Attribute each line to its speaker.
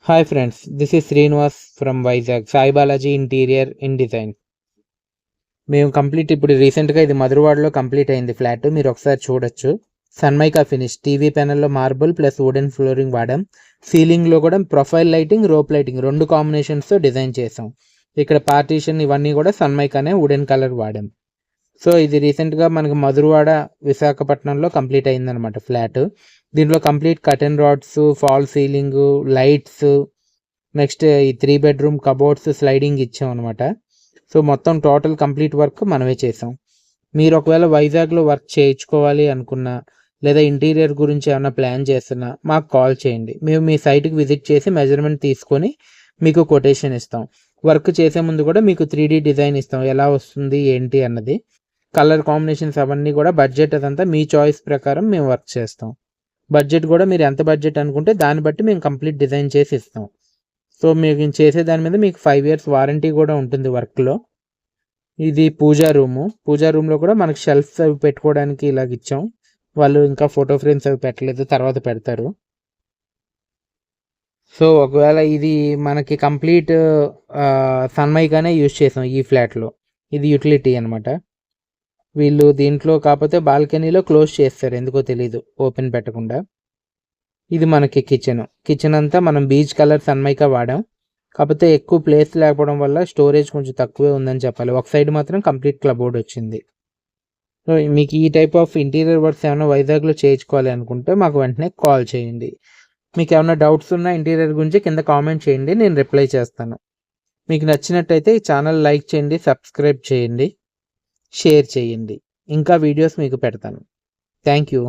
Speaker 1: Hi friends, this is Srinivas from Vizag, Sai Balaji Interior in Design. మేము complete ఇప్పుడు రీసెంట్గా ఇది మధురవాడలో complete అయింది ఫ్లాట్. మీరు ఒకసారి చూడొచ్చు. సన్మైకా ఫినిష్, టీవీ ప్యానెల్లో మార్బుల్ ప్లస్ వుడెన్ ఫ్లోరింగ్ వాడాం. సీలింగ్లో కూడా ప్రొఫైల్ లైటింగ్, రోప్ లైటింగ్ రెండు కాంబినేషన్స్తో డిజైన్ చేసాం. ఇక్కడ పార్టీషన్ ఇవన్నీ కూడా సన్మైకానే వుడెన్ కలర్ వాడాం. సో ఇది రీసెంట్గా మనకి మధురవాడ విశాఖపట్నంలో కంప్లీట్ అయిందనమాట ఫ్లాట్. దీంట్లో complete curtain rods, fall ceiling, lights, next ఈ 3 బెడ్రూమ్ కబోర్డ్స్, స్లైడింగ్ ఇచ్చాం అనమాట. సో మొత్తం టోటల్ కంప్లీట్ వర్క్ మనమే చేసాం. మీరు ఒకవేళ వైజాగ్లో వర్క్ చేయించుకోవాలి అనుకున్నా, లేదా ఇంటీరియర్ గురించి ఏమైనా ప్లాన్ చేస్తున్నా మాకు కాల్ చేయండి. మేము మీ సైట్కి విజిట్ చేసి మెజర్మెంట్ తీసుకొని మీకు కొటేషన్ ఇస్తాం. వర్క్ చేసే ముందు కూడా మీకు 3D డిజైన్ ఇస్తాం, ఎలా వస్తుంది ఏంటి అన్నది. కలర్ కాంబినేషన్స్ అవన్నీ కూడా బడ్జెట్ అదంతా మీ చాయిస్ ప్రకారం మేము వర్క్ చేస్తాం. బడ్జెట్ కూడా మీరు ఎంత బడ్జెట్ అనుకుంటే దాన్ని బట్టి మేము కంప్లీట్ డిజైన్ చేసి ఇస్తాం. సో మేము చేసే దాని మీద మీకు 5 years వారంటీ కూడా ఉంటుంది వర్క్లో. ఇది పూజా రూమ్లో కూడా మనకి షెల్ఫ్స్ అవి పెట్టుకోవడానికి ఇలాగ ఇచ్చాం. వాళ్ళు ఇంకా ఫోటో ఫ్రేమ్స్ అవి పెట్టలేదు, తర్వాత పెడతారు. సో ఒకవేళ ఇది మనకి కంప్లీట్ సన్మైకానే యూజ్ చేసాం ఈ ఫ్లాట్లో. ఇది యూటిలిటీ అనమాట. వీళ్ళు దీంట్లో కాకపోతే బాల్కనీలో క్లోజ్ చేస్తారు, ఎందుకో తెలీదు, ఓపెన్ పెట్టకుండా. ఇది మనకి కిచెన్ అంతా మనం బీచ్ కలర్ సన్మైకా వాడాం. కాకపోతే ఎక్కువ ప్లేస్ లేకపోవడం వల్ల స్టోరేజ్ కొంచెం తక్కువే ఉందని చెప్పాలి. ఒక సైడ్ మాత్రం కంప్లీట్ క్లబోర్డ్ వచ్చింది. సో మీకు ఈ టైప్ ఆఫ్ ఇంటీరియర్ వర్క్స్ ఏమైనా వైజాగ్లో చేయించుకోవాలి అనుకుంటే మాకు వెంటనే కాల్ చేయండి. మీకు ఏమైనా డౌట్స్ ఉన్నా ఇంటీరియర్ గురించి కింద కామెంట్ చేయండి, నేను రిప్లై చేస్తాను. మీకు నచ్చినట్టయితే ఈ ఛానల్ లైక్ చేయండి, సబ్స్క్రైబ్ చేయండి, షేర్ చేయండి. ఇంకా వీడియోస్ మీకు పెడతాను. Thank you.